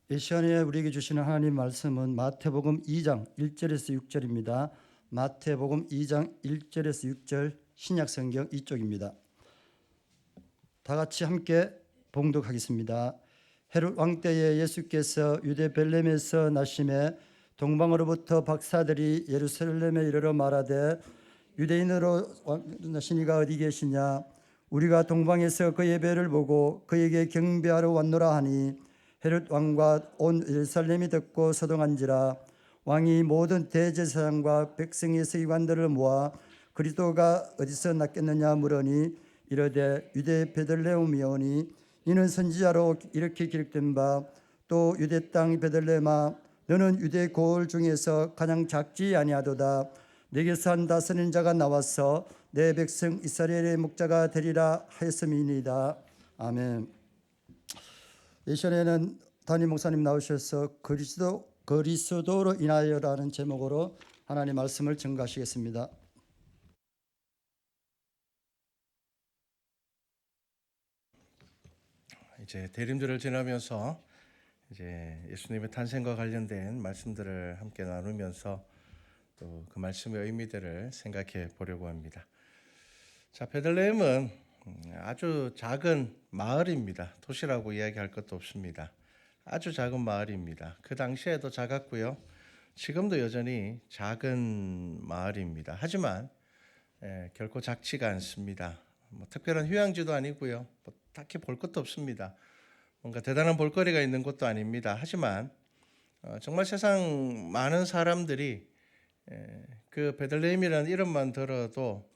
이 시간에 우리에게 주시는 하나님 말씀은 마태복음 2장 1절에서 6절입니다. 마태복음 2장 1절에서 6절 신약성경 이쪽입니다. 다 같이 함께 봉독하겠습니다. 헤롯 왕 때에 예수께서 유대 베들레헴에서 나심에 동방으로부터 박사들이 예루살렘에 이르러 말하되 유대인으로 나시니가 어디 계시냐? 우리가 동방에서 그의 예배를 보고 그에게 경배하러 왔노라 하니 헤롯 왕과 온 예루살렘이 듣고 소동한지라. 왕이 모든 대제사장과 백성의 서기관들을 모아 그리스도가 어디서 났겠느냐 물으니 이르되 유대 베들레헴이오니 이는 선지자로 이렇게 기록된 바 또 유대 땅 베들레헴아 너는 유대 고을 중에서 가장 작지 아니하도다. 내게서 한 다스리는 자가 나와서 내 백성 이스라엘의 목자가 되리라 하였음이니이다. 아멘. 이 시간에는 담임 목사님 나오셔서 그리스도로 인하여라는 제목으로 하나님 말씀을 증거하시겠습니다. 이제 대림절을 지나면서 이제 예수님의 탄생과 관련된 말씀들을 함께 나누면서 또 그 말씀의 의미들을 생각해 보려고 합니다. 자, 베들레헴은 아주 작은 마을입니다. 도시라고 이야기할 것도 없습니다. 아주 작은 마을입니다. 그 당시에도 작았고요. 지금도 여전히 작은 마을입니다. 하지만 결코 작지가 않습니다. 특별한 휴양지도 아니고요. 딱히 볼 것도 없습니다. 뭔가 대단한 볼거리가 있는 것도 아닙니다. 하지만 정말 세상 많은 사람들이 그 베들레헴이라는 이름만 들어도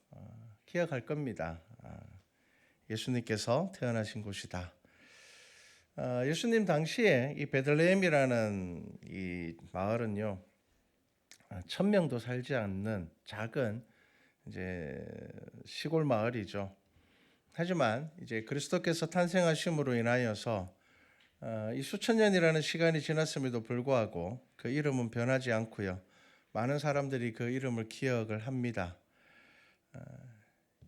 기억할 겁니다. 예수님께서 태어나신 곳이다. 예수님 당시에 이 베들레헴이라는 이 마을은요, 1,000명도 살지 않는 작은 이제 시골 마을이죠. 하지만 이제 그리스도께서 탄생하심으로 인하여서 이 수천 년이라는 시간이 지났음에도 불구하고 그 이름은 변하지 않고요. 많은 사람들이 그 이름을 기억을 합니다.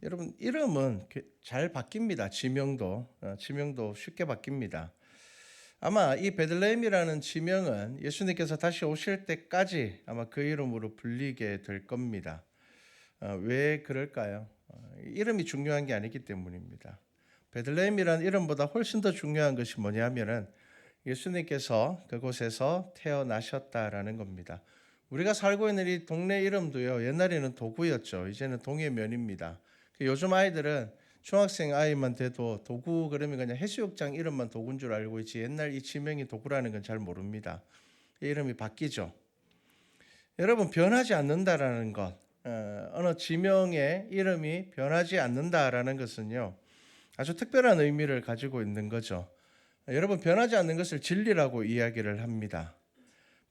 여러분, 이름은 잘 바뀝니다. 지명도 쉽게 바뀝니다. 아마 이 베들레헴이라는 지명은 예수님께서 다시 오실 때까지 아마 그 이름으로 불리게 될 겁니다. 왜 그럴까요? 이름이 중요한 게 아니기 때문입니다. 베들레헴이라는 이름보다 훨씬 더 중요한 것이 뭐냐면은 예수님께서 그곳에서 태어나셨다라는 겁니다. 우리가 살고 있는 이 동네 이름도요, 옛날에는 도구였죠. 이제는 동해면입니다. 요즘 아이들은 중학생 아이만 돼도 도구 그러면 그냥 해수욕장 이름만 도구인 줄 알고 있지, 옛날 이 지명이 도구라는 건 잘 모릅니다. 이름이 바뀌죠. 여러분, 변하지 않는다라는 것, 어느 지명의 이름이 변하지 않는다라는 것은요, 아주 특별한 의미를 가지고 있는 거죠. 여러분, 변하지 않는 것을 진리라고 이야기를 합니다.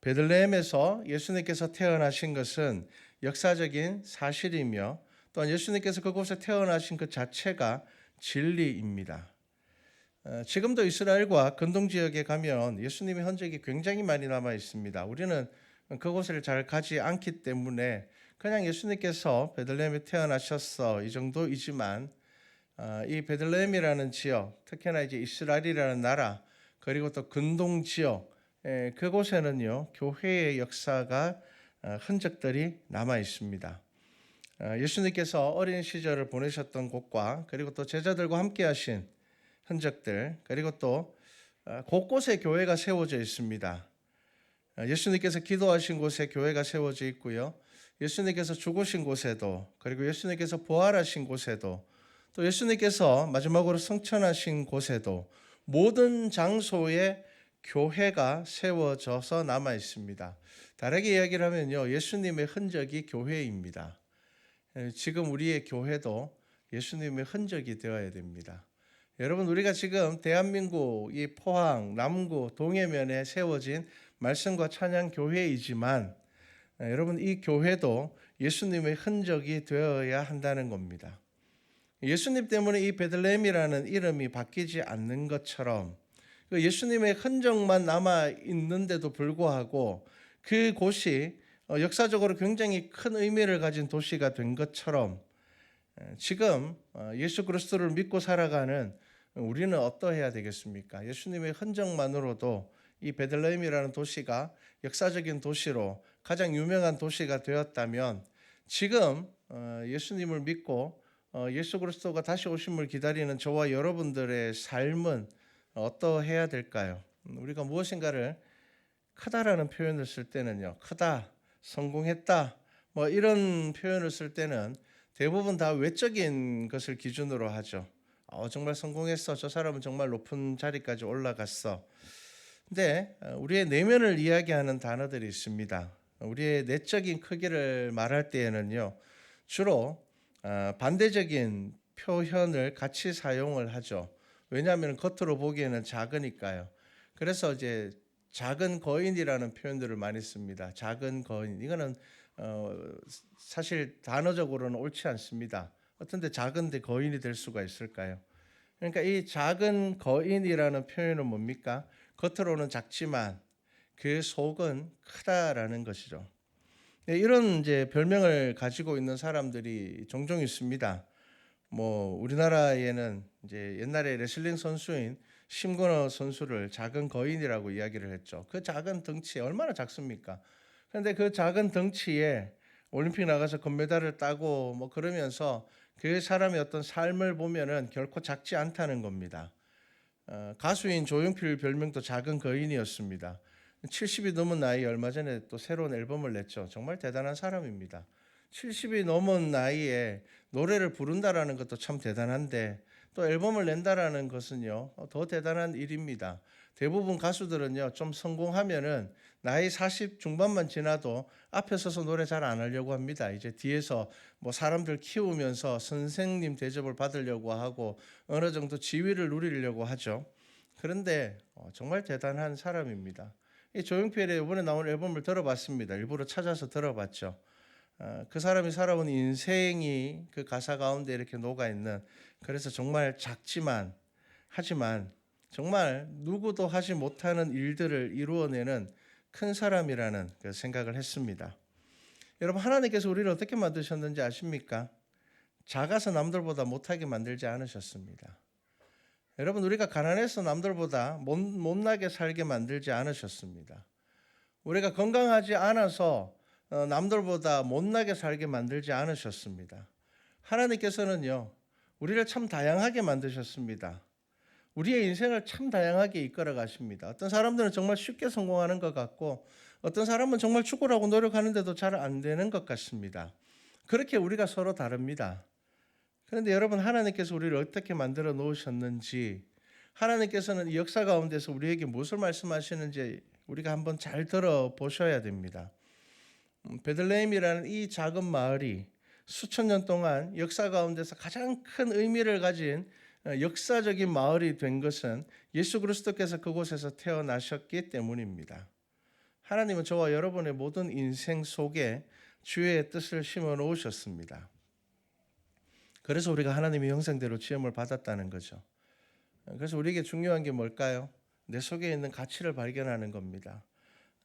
베들레헴에서 예수님께서 태어나신 것은 역사적인 사실이며 또한 예수님께서 그곳에 태어나신 그 자체가 진리입니다. 지금도 이스라엘과 근동 지역에 가면 예수님의 흔적이 굉장히 많이 남아 있습니다. 우리는 그곳을 잘 가지 않기 때문에 그냥 예수님께서 베들레헴에 태어나셨어 이 정도이지만 이 베들레헴이라는 지역, 특히나 이제 이스라엘이라는 나라, 그리고 또 근동 지역, 그곳에는요 교회의 역사가 흔적들이 남아 있습니다. 예수님께서 어린 시절을 보내셨던 곳과 그리고 또 제자들과 함께하신 흔적들, 그리고 또 곳곳에 교회가 세워져 있습니다. 예수님께서 기도하신 곳에 교회가 세워져 있고요. 예수님께서 죽으신 곳에도, 그리고 예수님께서 부활하신 곳에도, 또 예수님께서 마지막으로 승천하신 곳에도 모든 장소에 교회가 세워져서 남아 있습니다. 다르게 이야기를 하면요, 예수님의 흔적이 교회입니다. 지금 우리의 교회도 예수님의 흔적이 되어야 됩니다. 여러분, 우리가 지금 대한민국 이 포항, 남구, 동해면에 세워진 말씀과 찬양 교회이지만 여러분, 이 교회도 예수님의 흔적이 되어야 한다는 겁니다. 예수님 때문에 이 베들레헴이라는 이름이 바뀌지 않는 것처럼 예수님의 흔적만 남아 있는데도 불구하고 그곳이 역사적으로 굉장히 큰 의미를 가진 도시가 된 것처럼 지금 예수 그리스도를 믿고 살아가는 우리는 어떠해야 되겠습니까? 예수님의 흔적만으로도 이 베들레헴이라는 도시가 역사적인 도시로 가장 유명한 도시가 되었다면 지금 예수님을 믿고 예수 그리스도가 다시 오심을 기다리는 저와 여러분들의 삶은 어떠해야 될까요? 우리가 무엇인가를 크다라는 표현을 쓸 때는요, 크다, 성공했다, 뭐 이런 표현을 쓸 때는 대부분 다 외적인 것을 기준으로 하죠. 정말 성공했어. 저 사람은 정말 높은 자리까지 올라갔어. 근데 우리의 내면을 이야기하는 단어들이 있습니다. 우리의 내적인 크기를 말할 때에는요, 주로 반대적인 표현을 같이 사용을 하죠. 왜냐하면 겉으로 보기에는 작으니까요. 그래서 이제 작은 거인이라는 표현들을 많이 씁니다. 작은 거인. 이거는 사실 단어적으로는 옳지 않습니다. 어떤데 작은데 거인이 될 수가 있을까요? 그러니까 이 작은 거인이라는 표현은 뭡니까? 겉으로는 작지만 그 속은 크다라는 것이죠. 네, 이런 이제 별명을 가지고 있는 사람들이 종종 있습니다. 뭐 우리나라에는 이제 옛날에 레슬링 선수인 심건호 선수를 작은 거인이라고 이야기를 했죠. 그 작은 덩치에 얼마나 작습니까? 그런데 그 작은 덩치에 올림픽 나가서 금메달을 따고 뭐 그러면서 그 사람의 어떤 삶을 보면은 결코 작지 않다는 겁니다. 가수인 조용필 별명도 작은 거인이었습니다. 70이 넘은 나이에 얼마 전에 또 새로운 앨범을 냈죠. 정말 대단한 사람입니다. 70이 넘은 나이에 노래를 부른다라는 것도 참 대단한데 또 앨범을 낸다라는 것은요 더 대단한 일입니다. 대부분 가수들은요 좀 성공하면은 나이 40 중반만 지나도 앞에 서서 노래 잘 안 하려고 합니다. 이제 뒤에서 뭐 사람들 키우면서 선생님 대접을 받으려고 하고 어느 정도 지위를 누리려고 하죠. 그런데 정말 대단한 사람입니다. 이 조용필의 이번에 나온 앨범을 들어봤습니다. 일부러 찾아서 들어봤죠. 그 사람이 살아온 인생이 그 가사 가운데 이렇게 녹아 있는, 그래서 정말 작지만 하지만 정말 누구도 하지 못하는 일들을 이루어내는 큰 사람이라는 그 생각을 했습니다. 여러분, 하나님께서 우리를 어떻게 만드셨는지 아십니까? 작아서 남들보다 못하게 만들지 않으셨습니다. 여러분, 우리가 가난해서 남들보다 못나게 살게 만들지 않으셨습니다. 우리가 건강하지 않아서 남들보다 못나게 살게 만들지 않으셨습니다. 하나님께서는요, 우리를 참 다양하게 만드셨습니다. 우리의 인생을 참 다양하게 이끌어 가십니다. 어떤 사람들은 정말 쉽게 성공하는 것 같고 어떤 사람은 정말 죽으라고 노력하는데도 잘 안 되는 것 같습니다. 그렇게 우리가 서로 다릅니다. 그런데 여러분, 하나님께서 우리를 어떻게 만들어 놓으셨는지, 하나님께서는 이 역사 가운데서 우리에게 무엇을 말씀하시는지 우리가 한번 잘 들어보셔야 됩니다. 베들레헴이라는 이 작은 마을이 수천 년 동안 역사 가운데서 가장 큰 의미를 가진 역사적인 마을이 된 것은 예수 그리스도께서 그곳에서 태어나셨기 때문입니다. 하나님은 저와 여러분의 모든 인생 속에 주의 뜻을 심어 놓으셨습니다. 그래서 우리가 하나님의 형상대로 지음을 받았다는 거죠. 그래서 우리에게 중요한 게 뭘까요? 내 속에 있는 가치를 발견하는 겁니다.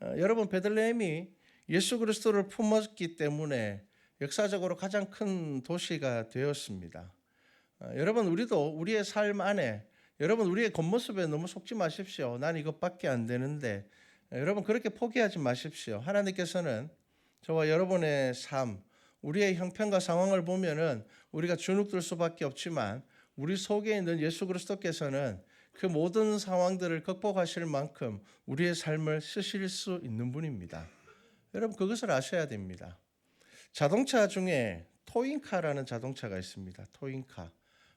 여러분, 베들레헴이 예수 그리스도를 품었기 때문에 역사적으로 가장 큰 도시가 되었습니다. 여러분, 우리도 우리의 삶 안에, 여러분, 우리의 겉모습에 너무 속지 마십시오. 난 이것밖에 안 되는데, 여러분, 그렇게 포기하지 마십시오. 하나님께서는 저와 여러분의 삶, 우리의 형편과 상황을 보면은 우리가 주눅들 수밖에 없지만 우리 속에 있는 예수 그리스도께서는 그 모든 상황들을 극복하실 만큼 우리의 삶을 쓰실 수 있는 분입니다. 여러분, 그것을 아셔야 됩니다. 자동차 중에 토잉카라는 자동차가 있습니다. 토잉카.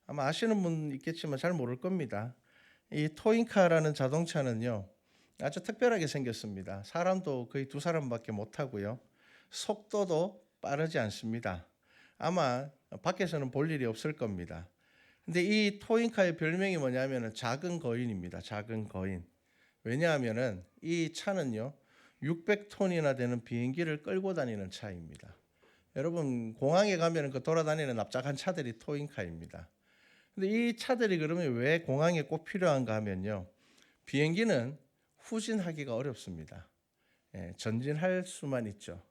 아마 아시는 분 있겠지만 잘 모를 겁니다. 이 토잉카라는 자동차는요, 아주 특별하게 생겼습니다. 사람도 거의 2사람밖에 못 타고요. 속도도 빠르지 않습니다. 아마 밖에서는 볼 일이 없을 겁니다. 근데 이 토잉카의 별명이 뭐냐면 작은 거인입니다. 작은 거인. 왜냐하면은 이 차는요, 600톤이나 되는 비행기를 끌고 다니는 차입니다. 여러분, 공항에 가면 그 돌아다니는 납작한 차들이 토잉카입니다. 근데 이 차들이 그러면 왜 공항에 꼭 필요한가 하면요, 비행기는 후진하기가 어렵습니다. 전진할 수만 있죠.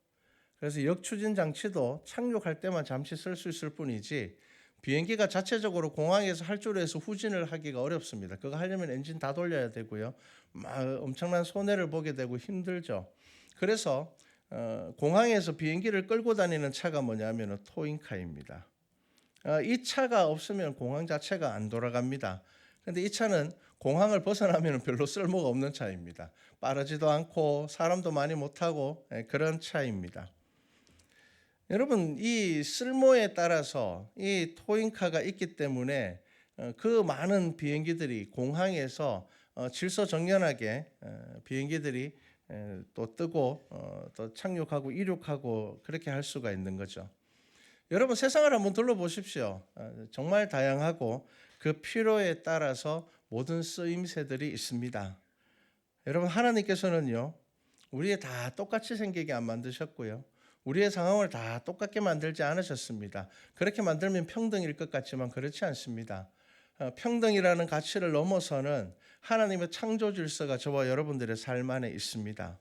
그래서 역추진 장치도 착륙할 때만 잠시 쓸 수 있을 뿐이지 비행기가 자체적으로 공항에서 활주로에서 후진을 하기가 어렵습니다. 그거 하려면 엔진 다 돌려야 되고요. 엄청난 손해를 보게 되고 힘들죠. 그래서 공항에서 비행기를 끌고 다니는 차가 뭐냐면 토잉카입니다. 이 차가 없으면 공항 자체가 안 돌아갑니다. 그런데 이 차는 공항을 벗어나면 별로 쓸모가 없는 차입니다. 빠르지도 않고 사람도 많이 못 타고 그런 차입니다. 여러분, 이 쓸모에 따라서 이 토잉카가 있기 때문에 그 많은 비행기들이 공항에서 질서정연하게 비행기들이 또 뜨고 또 착륙하고 이륙하고 그렇게 할 수가 있는 거죠. 여러분, 세상을 한번 둘러보십시오. 정말 다양하고 그 필요에 따라서 모든 쓰임새들이 있습니다. 여러분, 하나님께서는요, 우리의 다 똑같이 생기게 안 만드셨고요. 우리의 상황을 다 똑같게 만들지 않으셨습니다. 그렇게 만들면 평등일 것 같지만 그렇지 않습니다. 평등이라는 가치를 넘어서는 하나님의 창조 질서가 저와 여러분들의 삶 안에 있습니다.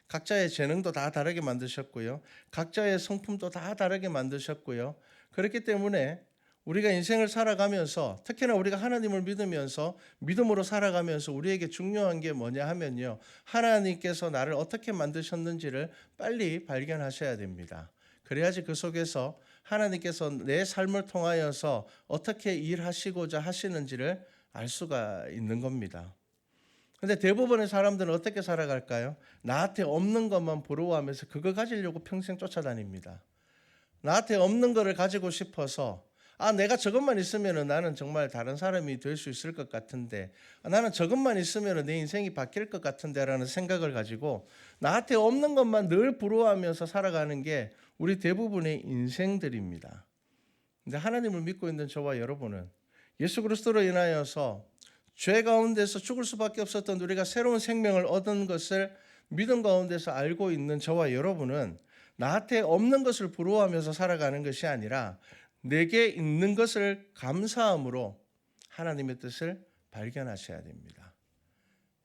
각자의 재능도 다 다르게 만드셨고요. 각자의 성품도 다 다르게 만드셨고요. 그렇기 때문에 우리가 인생을 살아가면서, 특히나 우리가 하나님을 믿으면서 믿음으로 살아가면서 우리에게 중요한 게 뭐냐 하면요, 하나님께서 나를 어떻게 만드셨는지를 빨리 발견하셔야 됩니다. 그래야지 그 속에서 하나님께서 내 삶을 통하여서 어떻게 일하시고자 하시는지를 알 수가 있는 겁니다. 근데 대부분의 사람들은 어떻게 살아갈까요? 나한테 없는 것만 부러워하면서 그거 가지려고 평생 쫓아다닙니다. 나한테 없는 거를 가지고 싶어서 내가 저것만 있으면 나는 정말 다른 사람이 될 수 있을 것 같은데, 나는 저것만 있으면 내 인생이 바뀔 것 같은데 라는 생각을 가지고 나한테 없는 것만 늘 부러워하면서 살아가는 게 우리 대부분의 인생들입니다. 근데 하나님을 믿고 있는 저와 여러분은 예수 그리스도로 인하여서 죄 가운데서 죽을 수밖에 없었던 우리가 새로운 생명을 얻은 것을 믿음 가운데서 알고 있는 저와 여러분은 나한테 없는 것을 부러워하면서 살아가는 것이 아니라 내게 있는 것을 감사함으로 하나님의 뜻을 발견하셔야 됩니다.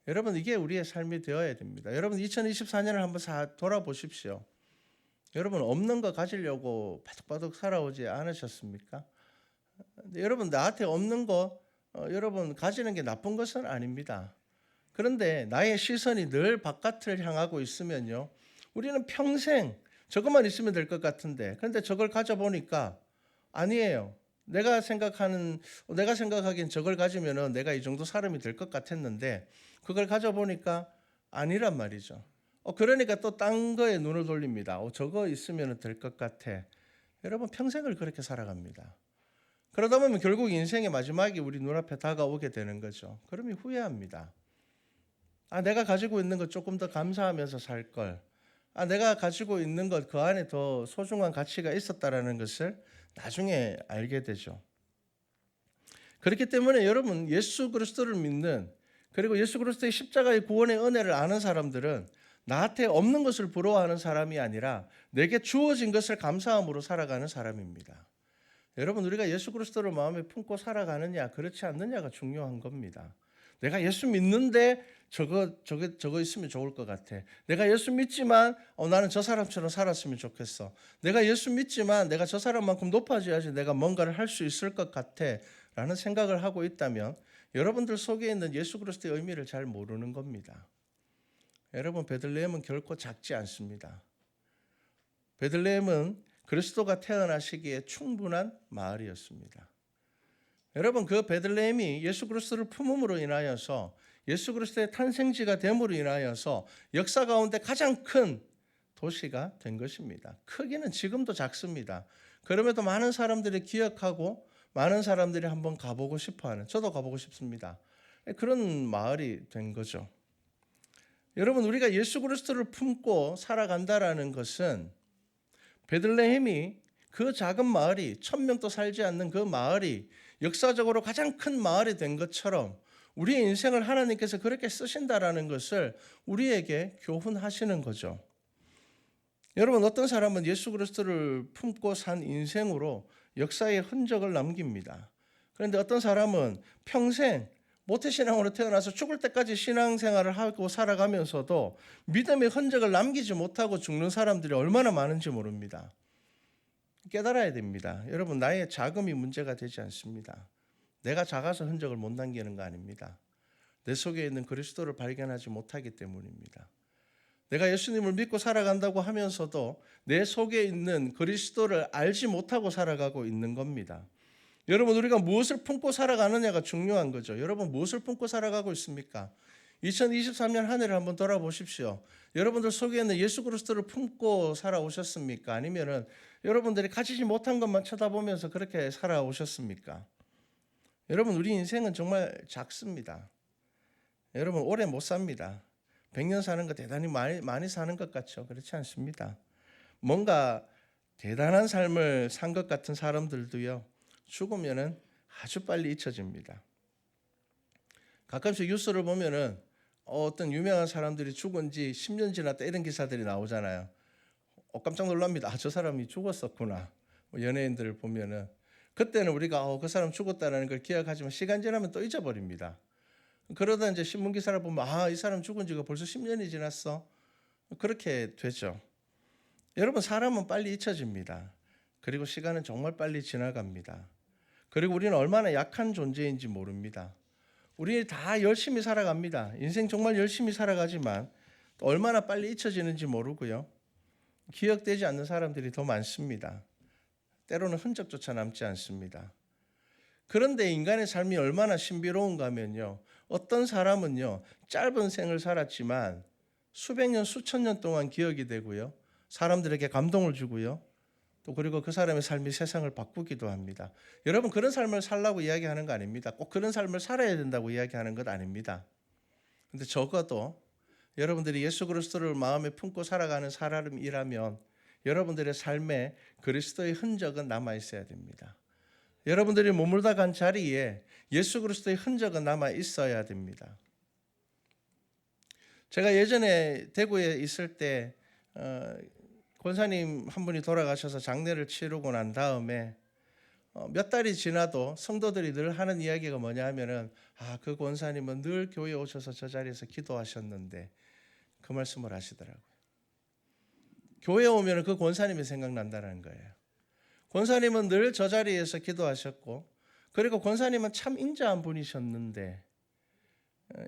여러분, 이게 우리의 삶이 되어야 됩니다. 여러분, 2024년을 한번 돌아보십시오. 여러분, 없는 거 가지려고 바득바득 살아오지 않으셨습니까? 여러분, 나한테 없는 거 여러분 가지는 게 나쁜 것은 아닙니다. 그런데 나의 시선이 늘 바깥을 향하고 있으면요, 우리는 평생 저것만 있으면 될 것 같은데, 그런데 저걸 가져보니까 아니에요. 내가 생각하기엔 저걸 가지면은 내가 이 정도 사람이 될 것 같았는데 그걸 가져보니까 아니란 말이죠. 그러니까 또 딴 거에 눈을 돌립니다. 저거 있으면 될 것 같아. 여러분, 평생을 그렇게 살아갑니다. 그러다 보면 결국 인생의 마지막이 우리 눈앞에 다가오게 되는 거죠. 그러면 후회합니다. 내가 가지고 있는 것 조금 더 감사하면서 살 걸. 내가 가지고 있는 것 그 안에 더 소중한 가치가 있었다라는 것을 나중에 알게 되죠. 그렇기 때문에 여러분, 예수 그리스도를 믿는, 그리고 예수 그리스도의 십자가의 구원의 은혜를 아는 사람들은 나한테 없는 것을 부러워하는 사람이 아니라 내게 주어진 것을 감사함으로 살아가는 사람입니다. 여러분, 우리가 예수 그리스도를 마음에 품고 살아가느냐 그렇지 않느냐가 중요한 겁니다. 내가 예수 믿는데 저거 있으면 좋을 것 같아. 내가 예수 믿지만 나는 저 사람처럼 살았으면 좋겠어. 내가 예수 믿지만 내가 저 사람만큼 높아져야지 내가 뭔가를 할 수 있을 것 같아 라는 생각을 하고 있다면 여러분들 속에 있는 예수 그리스도의 의미를 잘 모르는 겁니다. 여러분, 베들레헴은 결코 작지 않습니다. 베들레헴은 그리스도가 태어나시기에 충분한 마을이었습니다. 여러분, 그 베들레헴이 예수 그리스도를 품음으로 인하여서 예수 그리스도의 탄생지가 됨으로 인하여서 역사 가운데 가장 큰 도시가 된 것입니다. 크기는 지금도 작습니다. 그럼에도 많은 사람들이 기억하고 많은 사람들이 한번 가보고 싶어하는, 저도 가보고 싶습니다. 그런 마을이 된 거죠. 여러분, 우리가 예수 그리스도를 품고 살아간다라는 것은 베들레헴이, 그 작은 마을이 1000명도 살지 않는 그 마을이 역사적으로 가장 큰 마을이 된 것처럼 우리의 인생을 하나님께서 그렇게 쓰신다라는 것을 우리에게 교훈하시는 거죠. 여러분, 어떤 사람은 예수 그리스도를 품고 산 인생으로 역사의 흔적을 남깁니다. 그런데 어떤 사람은 평생 모태신앙으로 태어나서 죽을 때까지 신앙생활을 하고 살아가면서도 믿음의 흔적을 남기지 못하고 죽는 사람들이 얼마나 많은지 모릅니다. 깨달아야 됩니다. 여러분, 나의 자금이 문제가 되지 않습니다. 내가 작아서 흔적을 못 남기는 거 아닙니다. 내 속에 있는 그리스도를 발견하지 못하기 때문입니다. 내가 예수님을 믿고 살아간다고 하면서도 내 속에 있는 그리스도를 알지 못하고 살아가고 있는 겁니다. 여러분, 우리가 무엇을 품고 살아가느냐가 중요한 거죠. 여러분, 무엇을 품고 살아가고 있습니까? 2023년 한 해를 한번 돌아보십시오. 여러분들 속에 있는 예수 그리스도를 품고 살아오셨습니까? 아니면은 여러분들이 가지지 못한 것만 쳐다보면서 그렇게 살아오셨습니까? 여러분, 우리 인생은 정말 작습니다. 여러분, 오래 못 삽니다. 100년 사는 거 대단히 많이 사는 것 같죠? 그렇지 않습니다. 뭔가 대단한 삶을 산 것 같은 사람들도요, 죽으면은 아주 빨리 잊혀집니다. 가끔씩 뉴스를 보면은 어떤 유명한 사람들이 죽은 지 10년 지났다 이런 기사들이 나오잖아요. 깜짝 놀랍니다. 저 사람이 죽었었구나. 연예인들을 보면은 그때는 우리가 그 사람 죽었다는 걸 기억하지만 시간 지나면 또 잊어버립니다. 그러다 이제 신문 기사를 보면 이 사람 죽은 지가 벌써 10년이 지났어. 그렇게 되죠. 여러분, 사람은 빨리 잊혀집니다. 그리고 시간은 정말 빨리 지나갑니다. 그리고 우리는 얼마나 약한 존재인지 모릅니다. 우리 다 열심히 살아갑니다. 인생 정말 열심히 살아가지만 또 얼마나 빨리 잊혀지는지 모르고요. 기억되지 않는 사람들이 더 많습니다. 때로는 흔적조차 남지 않습니다. 그런데 인간의 삶이 얼마나 신비로운가 하면요, 어떤 사람은요 짧은 생을 살았지만 수백 년 수천 년 동안 기억이 되고요, 사람들에게 감동을 주고요, 또 그리고 그 사람의 삶이 세상을 바꾸기도 합니다. 여러분, 그런 삶을 살라고 이야기하는 거 아닙니다. 꼭 그런 삶을 살아야 된다고 이야기하는 것 아닙니다. 근데 적어도 여러분들이 예수 그리스도를 마음에 품고 살아가는 사람이라면 여러분들의 삶에 그리스도의 흔적은 남아 있어야 됩니다. 여러분들이 머물다 간 자리에 예수 그리스도의 흔적은 남아 있어야 됩니다. 제가 예전에 대구에 있을 때 권사님 한 분이 돌아가셔서 장례를 치르고 난 다음에 몇 달이 지나도 성도들이 늘 하는 이야기가 뭐냐 하면은 그 권사님은 늘 교회에 오셔서 저 자리에서 기도하셨는데, 그 말씀을 하시더라고요. 교회에 오면 그 권사님이 생각난다는 거예요. 권사님은 늘 저 자리에서 기도하셨고, 그리고 권사님은 참 인자한 분이셨는데,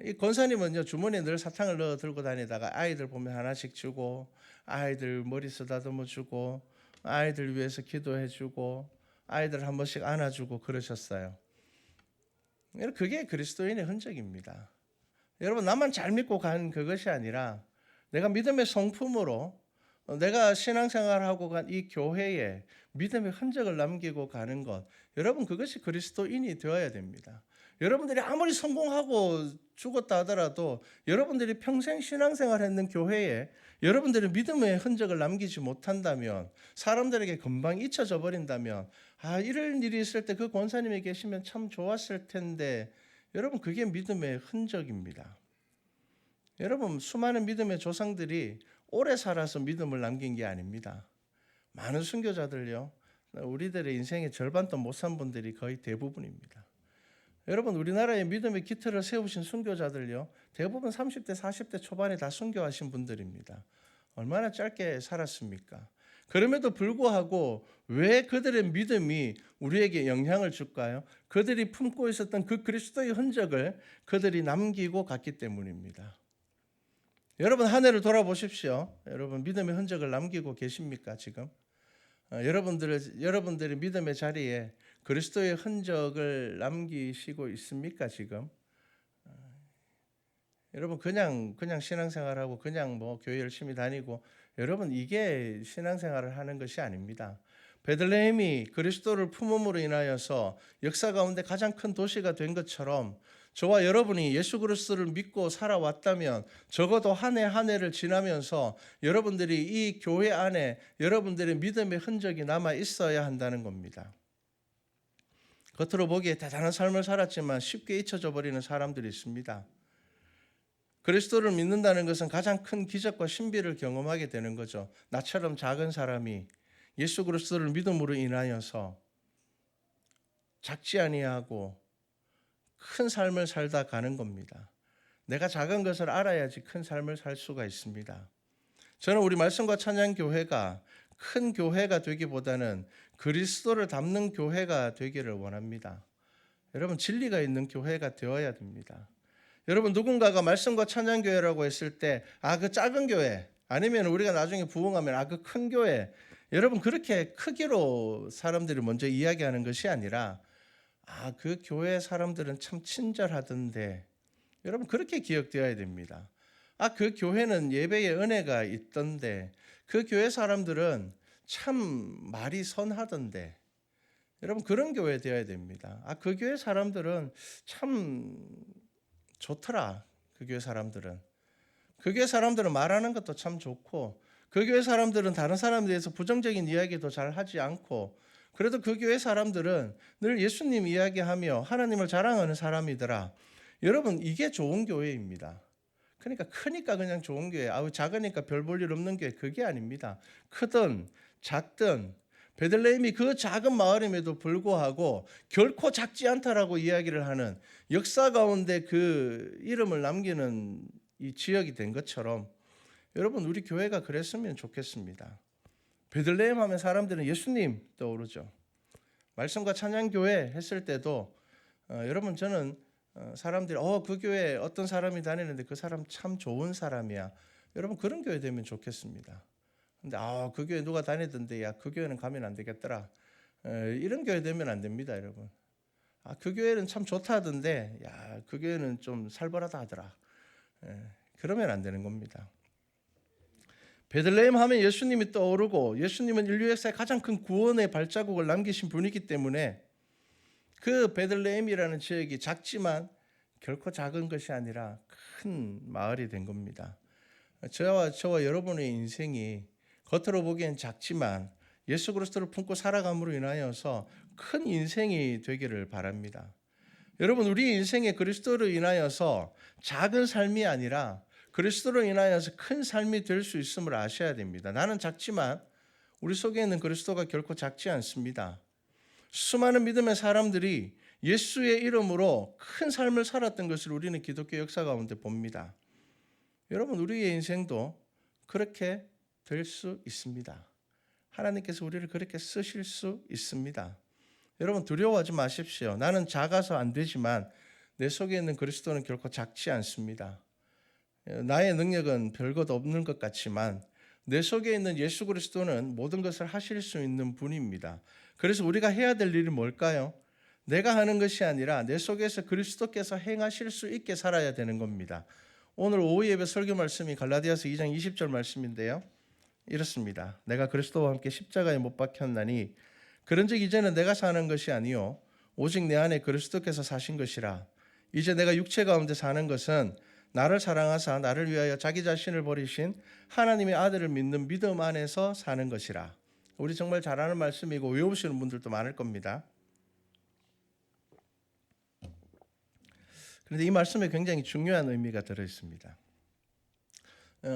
이 권사님은요 주머니에 늘 사탕을 넣어 들고 다니다가 아이들 보면 하나씩 주고, 아이들 머리 쓰다듬어 주고, 아이들 위해서 기도해 주고, 아이들 한 번씩 안아주고 그러셨어요. 그게 그리스도인의 흔적입니다. 여러분, 나만 잘 믿고 간 그것이 아니라 내가 믿음의 성품으로 내가 신앙생활하고 간 이 교회에 믿음의 흔적을 남기고 가는 것, 여러분, 그것이 그리스도인이 되어야 됩니다. 여러분들이 아무리 성공하고 죽었다 하더라도 여러분들이 평생 신앙생활 했는 교회에 여러분들이 믿음의 흔적을 남기지 못한다면, 사람들에게 금방 잊혀져 버린다면, 이런 일이 있을 때 그 권사님이 계시면 참 좋았을 텐데, 여러분, 그게 믿음의 흔적입니다. 여러분, 수많은 믿음의 조상들이 오래 살아서 믿음을 남긴 게 아닙니다. 많은 순교자들요, 우리들의 인생의 절반도 못 산 분들이 거의 대부분입니다. 여러분, 우리나라의 믿음의 기틀을 세우신 순교자들요, 대부분 30대 40대 초반에 다 순교하신 분들입니다. 얼마나 짧게 살았습니까? 그럼에도 불구하고 왜 그들의 믿음이 우리에게 영향을 줄까요? 그들이 품고 있었던 그 그리스도의 흔적을 그들이 남기고 갔기 때문입니다. 여러분, 한 해를 돌아보십시오. 여러분, 믿음의 흔적을 남기고 계십니까 지금? 여러분들의 믿음의 자리에 그리스도의 흔적을 남기시고 있습니까 지금? 여러분, 그냥 신앙생활하고 그냥 교회 열심히 다니고, 여러분, 이게 신앙생활을 하는 것이 아닙니다. 베들레헴이 그리스도를 품음으로 인하여서 역사 가운데 가장 큰 도시가 된 것처럼, 저와 여러분이 예수 그리스도를 믿고 살아왔다면 적어도 한 해 한 해를 지나면서 여러분들이 이 교회 안에 여러분들의 믿음의 흔적이 남아 있어야 한다는 겁니다. 겉으로 보기에 대단한 삶을 살았지만 쉽게 잊혀져 버리는 사람들이 있습니다. 그리스도를 믿는다는 것은 가장 큰 기적과 신비를 경험하게 되는 거죠. 나처럼 작은 사람이 예수 그리스도를 믿음으로 인하여서 작지 아니하고 큰 삶을 살다 가는 겁니다. 내가 작은 것을 알아야지 큰 삶을 살 수가 있습니다. 저는 우리 말씀과 찬양교회가 큰 교회가 되기보다는 그리스도를 담는 교회가 되기를 원합니다. 여러분, 진리가 있는 교회가 되어야 됩니다. 여러분, 누군가가 말씀과 찬양교회라고 했을 때 그 작은 교회, 아니면 우리가 나중에 부흥하면 그 큰 교회, 여러분, 그렇게 크기로 사람들이 먼저 이야기하는 것이 아니라 그 교회 사람들은 참 친절하던데, 여러분, 그렇게 기억되어야 됩니다. 그 교회는 예배의 은혜가 있던데, 그 교회 사람들은 참 말이 선하던데, 여러분, 그런 교회 되어야 됩니다. 그 교회 사람들은 참 좋더라. 그 교회 사람들은. 그 교회 사람들은 말하는 것도 참 좋고, 그 교회 사람들은 다른 사람에 대해서 부정적인 이야기도 잘 하지 않고, 그래도 그 교회 사람들은 늘 예수님 이야기하며 하나님을 자랑하는 사람이더라. 여러분, 이게 좋은 교회입니다. 그러니까 크니까 그냥 좋은 교회, 작으니까 별 볼 일 없는 교회, 그게 아닙니다. 크든 작든 베들레헴이 그 작은 마을임에도 불구하고 결코 작지 않다라고 이야기를 하는, 역사 가운데 그 이름을 남기는 이 지역이 된 것처럼, 여러분, 우리 교회가 그랬으면 좋겠습니다. 베들레헴 하면 사람들은 예수님 떠오르죠. 말씀과 찬양교회 했을 때도 여러분, 저는 사람들이 그 교회 어떤 사람이 다니는데 그 사람 참 좋은 사람이야, 여러분, 그런 교회 되면 좋겠습니다. 근데 그 교회 누가 다니던데 그 교회는 가면 안 되겠더라, 이런 교회 되면 안 됩니다. 여러분, 그 교회는 참 좋다 하던데 그 교회는 좀 살벌하다 하더라, 그러면 안 되는 겁니다. 베들레헴 하면 예수님이 떠오르고, 예수님은 인류 역사에 가장 큰 구원의 발자국을 남기신 분이기 때문에 그 베들레헴이라는 지역이 작지만 결코 작은 것이 아니라 큰 마을이 된 겁니다. 저와 여러분의 인생이 겉으로 보기엔 작지만 예수 그리스도를 품고 살아감으로 인하여서 큰 인생이 되기를 바랍니다. 여러분, 우리 인생에 그리스도로 인하여서 작은 삶이 아니라 그리스도로 인하여서 큰 삶이 될 수 있음을 아셔야 됩니다. 나는 작지만 우리 속에 있는 그리스도가 결코 작지 않습니다. 수많은 믿음의 사람들이 예수의 이름으로 큰 삶을 살았던 것을 우리는 기독교 역사 가운데 봅니다. 여러분, 우리의 인생도 그렇게 될 수 있습니다. 하나님께서 우리를 그렇게 쓰실 수 있습니다. 여러분, 두려워하지 마십시오. 나는 작아서 안 되지만 내 속에 있는 그리스도는 결코 작지 않습니다. 나의 능력은 별것 없는 것 같지만 내 속에 있는 예수 그리스도는 모든 것을 하실 수 있는 분입니다. 그래서 우리가 해야 될 일이 뭘까요? 내가 하는 것이 아니라 내 속에서 그리스도께서 행하실 수 있게 살아야 되는 겁니다. 오늘 오후 예배 설교 말씀이 갈라디아서 2장 20절 말씀인데요, 이렇습니다. 내가 그리스도와 함께 십자가에 못 박혔나니 그런즉 이제는 내가 사는 것이 아니요 오직 내 안에 그리스도께서 사신 것이라. 이제 내가 육체 가운데 사는 것은 나를 사랑하사 나를 위하여 자기 자신을 버리신 하나님의 아들을 믿는 믿음 안에서 사는 것이라. 우리 정말 잘 아는 말씀이고 외우시는 분들도 많을 겁니다. 그런데 이 말씀에 굉장히 중요한 의미가 들어 있습니다.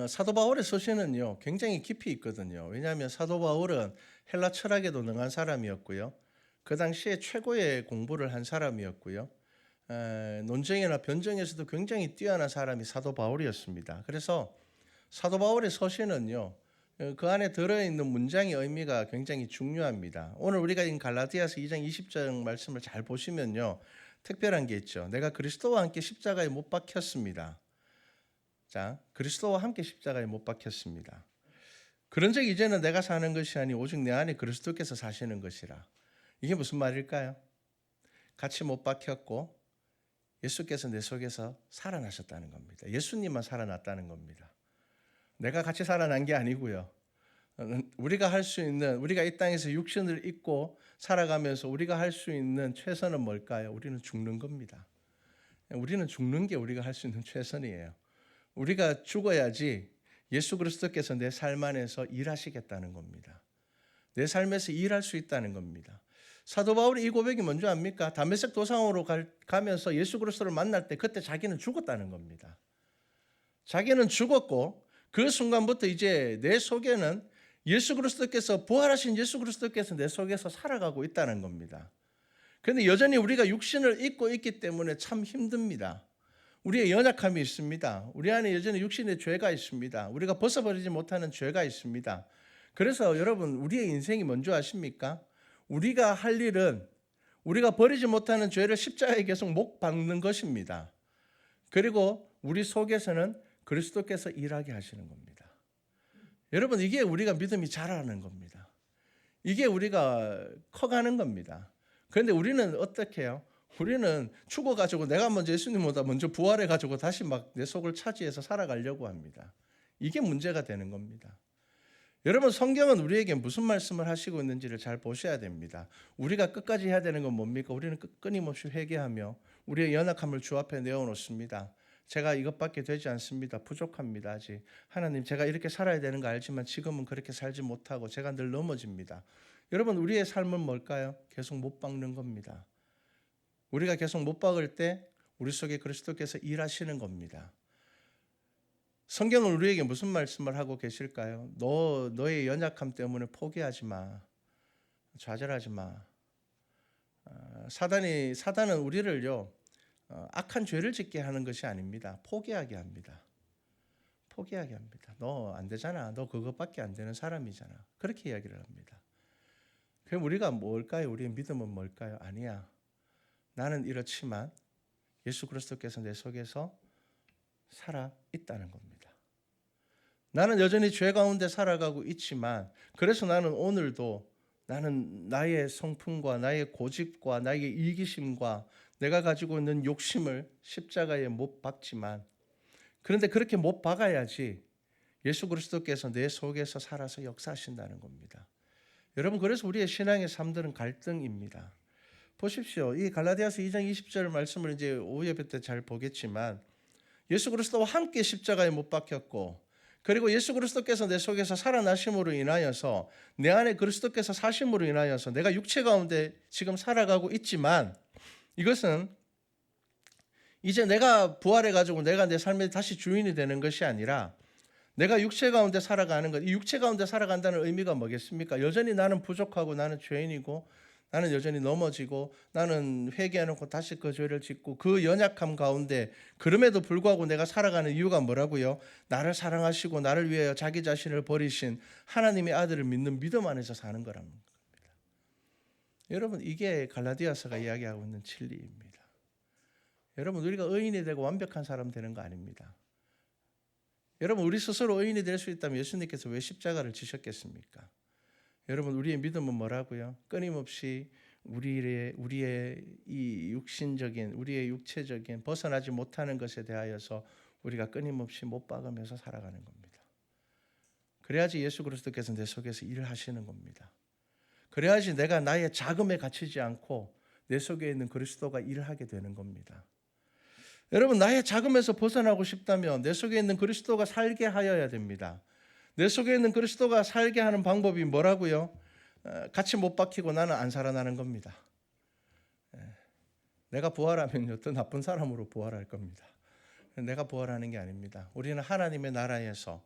사도 바울의 서신은요 굉장히 깊이 있거든요. 왜냐하면 사도 바울은 헬라 철학에도 능한 사람이었고요, 그 당시에 최고의 공부를 한 사람이었고요, 논쟁이나 변정에서도 굉장히 뛰어난 사람이 사도 바울이었습니다. 그래서 사도 바울의 서신은요 그 안에 들어있는 문장의 의미가 굉장히 중요합니다. 오늘 우리가 이 갈라디아서 2장 20절 말씀을 잘 보시면요 특별한 게 있죠. 내가 그리스도와 함께 십자가에 못 박혔습니다. 자, 그리스도와 함께 십자가에 못 박혔습니다. 그런즉 이제는 내가 사는 것이 아니 오직 내 안에 그리스도께서 사시는 것이라. 이게 무슨 말일까요? 같이 못 박혔고 예수께서 내 속에서 살아나셨다는 겁니다. 예수님만 살아났다는 겁니다. 내가 같이 살아난 게 아니고요. 우리가 할 수 있는, 우리가 이 땅에서 육신을 입고 살아가면서 우리가 할 수 있는 최선은 뭘까요? 우리는 죽는 겁니다. 우리는 죽는 게 우리가 할 수 있는 최선이에요. 우리가 죽어야지 예수 그리스도께서 내 삶 안에서 일하시겠다는 겁니다. 내 삶에서 일할 수 있다는 겁니다. 사도 바울이 이 고백이 뭔지 압니까? 다메섹 도상으로 가면서 예수 그리스도를 만날 때 그때 자기는 죽었다는 겁니다. 자기는 죽었고 그 순간부터 이제 내 속에는 예수 그리스도께서, 부활하신 예수 그리스도께서 내 속에서 살아가고 있다는 겁니다. 그런데 여전히 우리가 육신을 입고 있기 때문에 참 힘듭니다. 우리의 연약함이 있습니다. 우리 안에 여전히 육신의 죄가 있습니다. 우리가 벗어버리지 못하는 죄가 있습니다. 그래서 여러분 우리의 인생이 뭔지 아십니까? 우리가 할 일은 우리가 버리지 못하는 죄를 십자가에 계속 못 박는 것입니다. 그리고 우리 속에서는 그리스도께서 일하게 하시는 겁니다. 여러분 이게 우리가 믿음이 자라는 겁니다. 이게 우리가 커가는 겁니다. 그런데 우리는 어떻게 해요? 우리는 죽어가지고 내가 먼저 예수님보다 먼저 부활해가지고 다시 막 내 속을 차지해서 살아가려고 합니다. 이게 문제가 되는 겁니다. 여러분 성경은 우리에게 무슨 말씀을 하시고 있는지를 잘 보셔야 됩니다. 우리가 끝까지 해야 되는 건 뭡니까? 우리는 끊임없이 회개하며 우리의 연약함을 주 앞에 내어놓습니다. 제가 이것밖에 되지 않습니다. 부족합니다. 아직 하나님 제가 이렇게 살아야 되는 거 알지만 지금은 그렇게 살지 못하고 제가 늘 넘어집니다. 여러분 우리의 삶은 뭘까요? 계속 못 박는 겁니다. 우리가 계속 못 박을 때 우리 속에 그리스도께서 일하시는 겁니다. 성경은 우리에게 무슨 말씀을 하고 계실까요? 너의 연약함 때문에 포기하지 마. 좌절하지 마. 사단은 우리를요 악한 죄를 짓게 하는 것이 아닙니다. 포기하게 합니다. 포기하게 합니다. 너 안 되잖아. 너 그것밖에 안 되는 사람이잖아. 그렇게 이야기를 합니다. 그럼 우리가 뭘까요? 우리의 믿음은 뭘까요? 아니야. 나는 이렇지만 예수 그리스도께서 내 속에서 살아 있다는 겁니다. 나는 여전히 죄 가운데 살아가고 있지만 그래서 나는 오늘도 나는 나의 성품과 나의 고집과 나의 이기심과 내가 가지고 있는 욕심을 십자가에 못 박지만 그런데 그렇게 못 박아야지 예수 그리스도께서 내 속에서 살아서 역사하신다는 겁니다. 여러분 그래서 우리의 신앙의 삶들은 갈등입니다. 보십시오. 이 갈라디아서 2장 20절 말씀을 이제 오후 예배 때 잘 보겠지만 예수 그리스도와 함께 십자가에 못 박혔고 그리고 예수 그리스도께서 내 속에서 살아나심으로 인하여서 내 안에 그리스도께서 사심으로 인하여서 내가 육체 가운데 지금 살아가고 있지만 이것은 이제 내가 부활해가지고 내가 내 삶의 다시 주인이 되는 것이 아니라 내가 육체 가운데 살아가는 것. 이 육체 가운데 살아간다는 의미가 뭐겠습니까? 여전히 나는 부족하고 나는 죄인이고 나는 여전히 넘어지고 나는 회개해놓고 다시 그 죄를 짓고 그 연약함 가운데 그럼에도 불구하고 내가 살아가는 이유가 뭐라고요? 나를 사랑하시고 나를 위하여 자기 자신을 버리신 하나님의 아들을 믿는 믿음 안에서 사는 거라는 겁니다. 여러분 이게 갈라디아서가 이야기하고 있는 진리입니다. 여러분 우리가 의인이 되고 완벽한 사람 되는 거 아닙니다. 여러분 우리 스스로 의인이 될 수 있다면 예수님께서 왜 십자가를 지셨겠습니까? 여러분 우리의 믿음은 뭐라고요? 끊임없이 우리의 이 육신적인 우리의 육체적인 벗어나지 못하는 것에 대하여서 우리가 끊임없이 못 박으면서 살아가는 겁니다. 그래야지 예수 그리스도께서 내 속에서 일을 하시는 겁니다. 그래야지 내가 나의 자금에 갇히지 않고 내 속에 있는 그리스도가 일하게 되는 겁니다. 여러분 나의 자금에서 벗어나고 싶다면 내 속에 있는 그리스도가 살게 하여야 됩니다. 내 속에 있는 그리스도가 살게 하는 방법이 뭐라고요? 같이 못 박히고 나는 안 살아나는 겁니다. 내가 부활하면요 더 나쁜 사람으로 부활할 겁니다. 내가 부활하는 게 아닙니다. 우리는 하나님의 나라에서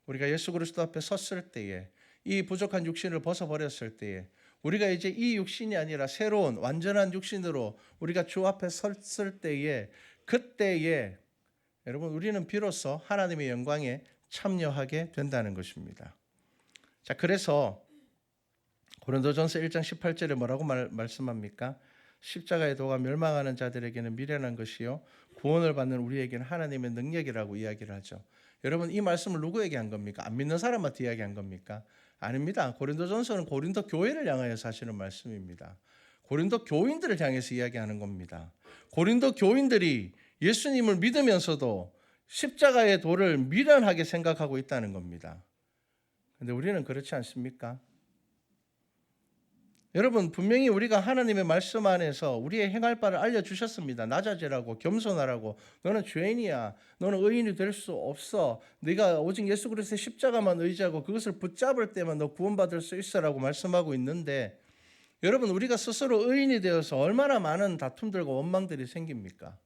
우리가 예수 그리스도 앞에 섰을 때에 이 부족한 육신을 벗어버렸을 때에 우리가 이제 이 육신이 아니라 새로운 완전한 육신으로 우리가 주 앞에 섰을 때에 그때에 여러분 우리는 비로소 하나님의 영광에 참여하게 된다는 것입니다. 자, 그래서 고린도전서 1장 18절에 뭐라고 말씀합니까? 십자가의 도가 멸망하는 자들에게는 미련한 것이요 구원을 받는 우리에게는 하나님의 능력이라고 이야기를 하죠. 여러분 이 말씀을 누구에게 한 겁니까? 안 믿는 사람한테 이야기한 겁니까? 아닙니다. 고린도전서는 고린도 교회를 향하여서 하시는 말씀입니다. 고린도 교인들을 향해서 이야기하는 겁니다. 고린도 교인들이 예수님을 믿으면서도 십자가의 도를 미련하게 생각하고 있다는 겁니다. 그런데 우리는 그렇지 않습니까? 여러분 분명히 우리가 하나님의 말씀 안에서 우리의 행할 바를 알려주셨습니다. 낮아지라고 겸손하라고 너는 죄인이야. 너는 의인이 될 수 없어. 네가 오직 예수 그리스도의 십자가만 의지하고 그것을 붙잡을 때만 너 구원받을 수 있어라고 말씀하고 있는데 여러분 우리가 스스로 의인이 되어서 얼마나 많은 다툼들과 원망들이 생깁니까?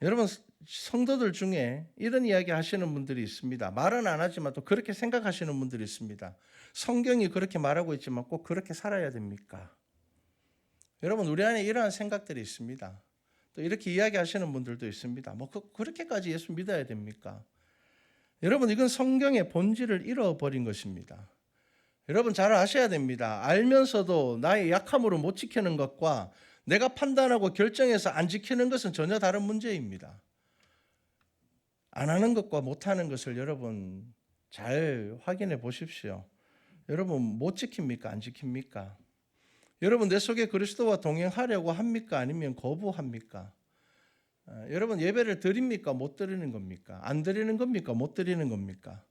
여러분 성도들 중에 이런 이야기 하시는 분들이 있습니다. 말은 안 하지만 또 그렇게 생각하시는 분들이 있습니다. 성경이 그렇게 말하고 있지만 꼭 그렇게 살아야 됩니까? 여러분 우리 안에 이러한 생각들이 있습니다. 또 이렇게 이야기하시는 분들도 있습니다. 뭐 그렇게까지 예수 믿어야 됩니까? 여러분, 이건 성경의 본질을 잃어버린 것입니다. 여러분 잘 아셔야 됩니다. 알면서도 나의 약함으로 못 지키는 것과 내가 판단하고 결정해서 안 지키는 것은 전혀 다른 문제입니다. 안 하는 것과 못 하는 것을 여러분 잘 확인해 보십시오. 여러분 못 지킵니까? 안 지킵니까? 여러분 내 속에 그리스도와 동행하려고 합니까? 아니면 거부합니까? 여러분 예배를 드립니까? 못 드리는 겁니까? 안 드리는 겁니까? 못 드리는 겁니까?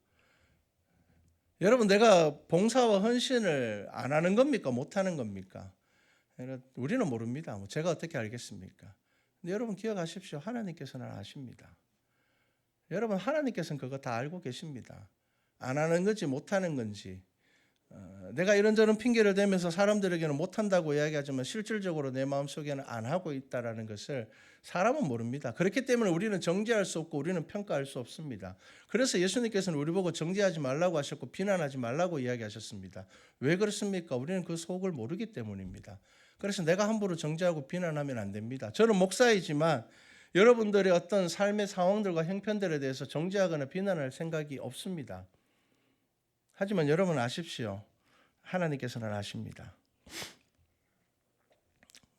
여러분 내가 봉사와 헌신을 안 하는 겁니까? 못 하는 겁니까? 우리는 모릅니다. 제가 어떻게 알겠습니까? 근데 여러분 기억하십시오. 하나님께서는 아십니다. 여러분 하나님께서는 그거 다 알고 계십니다. 안 하는 건지 못 하는 건지. 내가 이런저런 핑계를 대면서 사람들에게는 못한다고 이야기하지만 실질적으로 내 마음속에는 안 하고 있다는 것을 사람은 모릅니다. 그렇기 때문에 우리는 정죄할 수 없고 우리는 평가할 수 없습니다. 그래서 예수님께서는 우리 보고 정죄하지 말라고 하셨고 비난하지 말라고 이야기하셨습니다. 왜 그렇습니까? 우리는 그 속을 모르기 때문입니다. 그래서 내가 함부로 정죄하고 비난하면 안 됩니다. 저는 목사이지만 여러분들의 어떤 삶의 상황들과 형편들에 대해서 정죄하거나 비난할 생각이 없습니다. 하지만 여러분 아십시오. 하나님께서는 아십니다.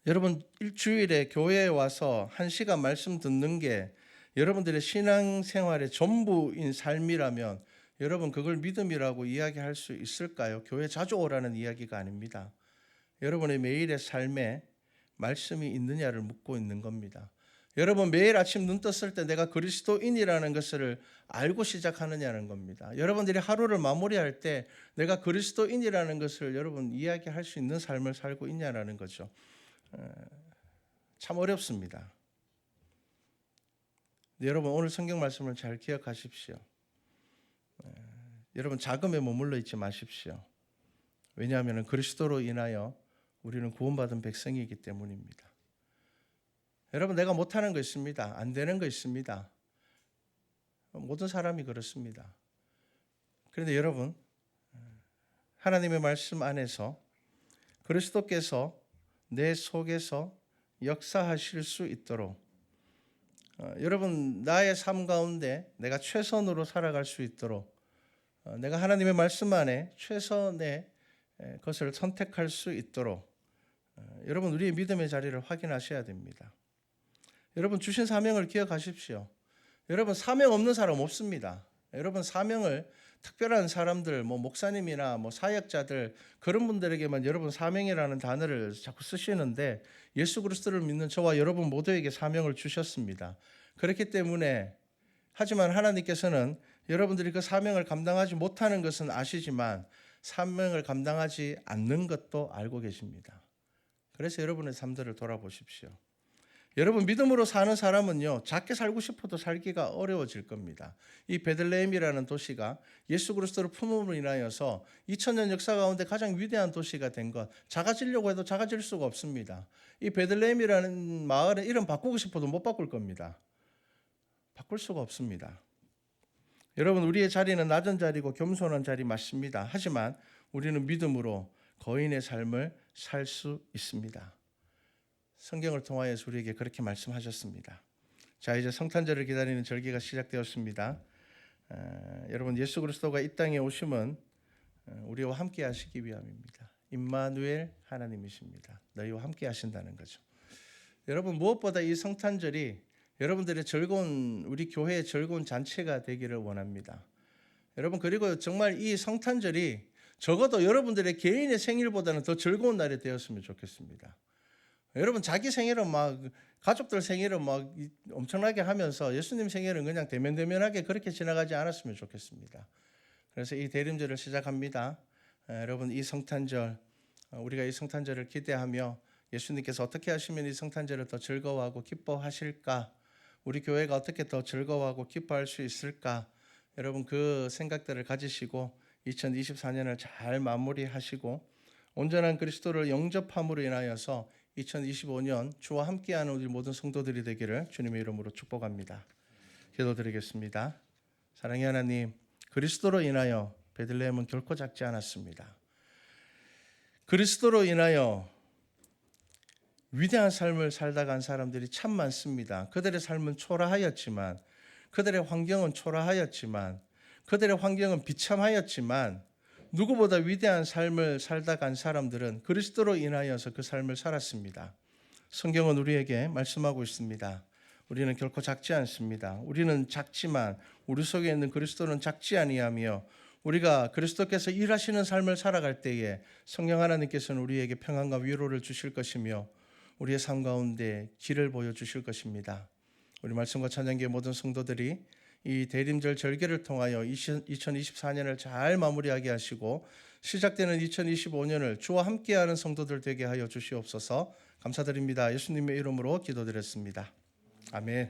여러분 일주일에 교회에 와서 1시간 말씀 듣는 게 여러분들의 신앙생활의 전부인 삶이라면 여러분 그걸 믿음이라고 이야기할 수 있을까요? 교회 자주 오라는 이야기가 아닙니다. 여러분의 매일의 삶에 말씀이 있느냐를 묻고 있는 겁니다. 여러분 매일 아침 눈 떴을 때 내가 그리스도인이라는 것을 알고 시작하느냐는 겁니다. 여러분들이 하루를 마무리할 때 내가 그리스도인이라는 것을 여러분 이야기할 수 있는 삶을 살고 있냐라는 거죠. 참 어렵습니다. 여러분 오늘 성경 말씀을 잘 기억하십시오. 여러분 자금에 머물러 있지 마십시오. 왜냐하면 그리스도로 인하여 우리는 구원받은 백성이기 때문입니다. 여러분 내가 못하는 거 있습니다. 안 되는 거 있습니다. 모든 사람이 그렇습니다. 그런데 여러분 하나님의 말씀 안에서 그리스도께서 내 속에서 역사하실 수 있도록 여러분 나의 삶 가운데 내가 최선으로 살아갈 수 있도록 내가 하나님의 말씀 안에 최선의 것을 선택할 수 있도록 여러분 우리의 믿음의 자리를 확인하셔야 됩니다. 여러분 주신 사명을 기억하십시오. 여러분 사명 없는 사람 없습니다. 여러분 사명을 특별한 사람들, 목사님이나 사역자들 그런 분들에게만 여러분 사명이라는 단어를 자꾸 쓰시는데 예수 그리스도를 믿는 저와 여러분 모두에게 사명을 주셨습니다. 그렇기 때문에 하지만 하나님께서는 여러분들이 그 사명을 감당하지 못하는 것은 아시지만 사명을 감당하지 않는 것도 알고 계십니다. 그래서 여러분의 삶들을 돌아보십시오. 여러분 믿음으로 사는 사람은요 작게 살고 싶어도 살기가 어려워질 겁니다. 이 베들레헴이라는 도시가 예수 그리스도를 품음으로 인하여서 2000년 역사 가운데 가장 위대한 도시가 된 것, 작아지려고 해도 작아질 수가 없습니다. 이 베들레헴이라는 마을은 이름 바꾸고 싶어도 못 바꿀 겁니다. 바꿀 수가 없습니다. 여러분 우리의 자리는 낮은 자리고 겸손한 자리 맞습니다. 하지만 우리는 믿음으로 거인의 삶을 살 수 있습니다. 성경을 통하여서 우리에게 그렇게 말씀하셨습니다. 자 이제 성탄절을 기다리는 절기가 시작되었습니다. 여러분 예수 그리스도가 이 땅에 오심은 우리와 함께 하시기 위함입니다. 임마누엘 하나님이십니다. 너희와 함께 하신다는 거죠. 여러분 무엇보다 이 성탄절이 여러분들의 즐거운 우리 교회의 즐거운 잔치가 되기를 원합니다. 여러분 그리고 정말 이 성탄절이 적어도 여러분들의 개인의 생일보다는 더 즐거운 날이 되었으면 좋겠습니다. 여러분 자기 생일은 가족들 생일은 엄청나게 하면서 예수님 생일은 그냥 대면대면하게 그렇게 지나가지 않았으면 좋겠습니다. 그래서 이 대림절을 시작합니다. 여러분 이 성탄절 우리가 이 성탄절을 기대하며 예수님께서 어떻게 하시면 이 성탄절을 더 즐거워하고 기뻐하실까? 우리 교회가 어떻게 더 즐거워하고 기뻐할 수 있을까? 여러분 그 생각들을 가지시고 2024년을 잘 마무리하시고 온전한 그리스도를 영접함으로 인하여서 2025년 주와 함께하는 우리 모든 성도들이 되기를 주님의 이름으로 축복합니다. 기도드리겠습니다. 사랑의 하나님, 그리스도로 인하여 베들레헴은 결코 작지 않았습니다. 그리스도로 인하여 위대한 삶을 살다 간 사람들이 참 많습니다. 그들의 삶은 초라하였지만 그들의 환경은 초라하였지만 그들의 환경은 비참하였지만 누구보다 위대한 삶을 살다 간 사람들은 그리스도로 인하여서 그 삶을 살았습니다. 성경은 우리에게 말씀하고 있습니다. 우리는 결코 작지 않습니다. 우리는 작지만 우리 속에 있는 그리스도는 작지 아니하며 우리가 그리스도께서 일하시는 삶을 살아갈 때에 성령 하나님께서는 우리에게 평안과 위로를 주실 것이며 우리의 삶 가운데 길을 보여주실 것입니다. 우리 말씀과 찬양계의 모든 성도들이 이 대림절 절개를 통하여 2024년을 잘 마무리하게 하시고 시작되는 2025년을 주와 함께하는 성도들 되게 하여 주시옵소서. 감사드립니다. 예수님의 이름으로 기도드렸습니다. 아멘.